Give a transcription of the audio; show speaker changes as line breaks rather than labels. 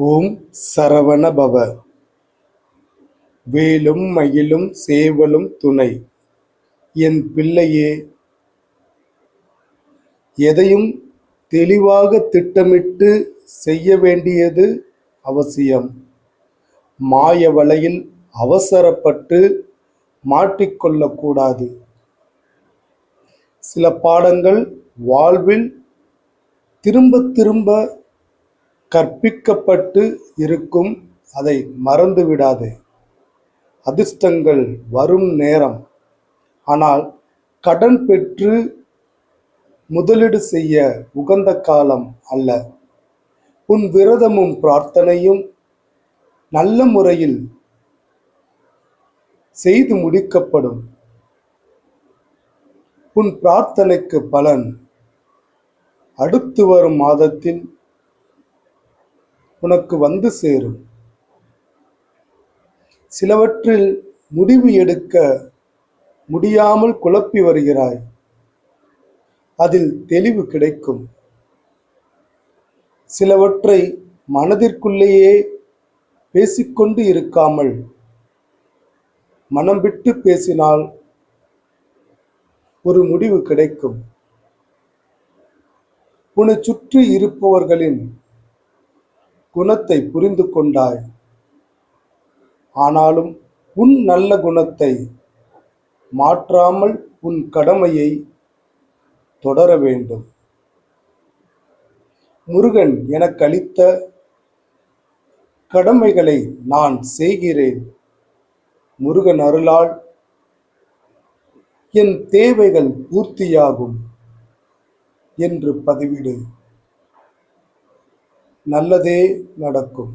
ஓம் சரவண பவ. வேலும் மயிலும் சேவலும் துணை. என் பிள்ளையே, எதையும் தெளிவாக திட்டமிட்டு செய்ய வேண்டியது அவசியம். மாய வலையில் அவசரப்பட்டு மாட்டிக்கொள்ளக்கூடாது. சில பாடங்கள் வாழ்வில் திரும்ப திரும்ப கற்பிக்கப்பட்டு இருக்கும். அதை மறந்து விடாதே. அதிர்ஷ்டங்கள் வரும் நேரம். ஆனால் கடன் பெற்று முதலீடு செய்ய உகந்த காலம் அல்ல. உன் விரதமும் பிரார்த்தனையும் நல்ல முறையில் செய்து முடிக்கப்படும். உன் பிரார்த்தனைக்கு பலன் அடுத்து வரும் மாதத்தில் உனக்கு வந்து சேரும். சிலவற்றில் முடிவு எடுக்க முடியாமல் குழப்பி வருகிறாய். அதில் தெளிவு கிடைக்கும். சிலவற்றை மனதிற்குள்ளேயே பேசிக்கொண்டு இருக்காமல் மனம் விட்டு பேசினால் ஒரு முடிவு கிடைக்கும். உன்னை சுற்றி இருப்பவர்களின் குணத்தை புரிந்து கொண்டாய். ஆனாலும் உன் நல்ல குணத்தை மாற்றாமல் உன் கடமையை தொடர வேண்டும். முருகன் எனக்கு அளித்த கடமைகளை நான் செய்கிறேன். முருகன் அருளால் என் தேவைகள் பூர்த்தியாகும் என்று பதிவிடு. நல்லதே நடக்கும்.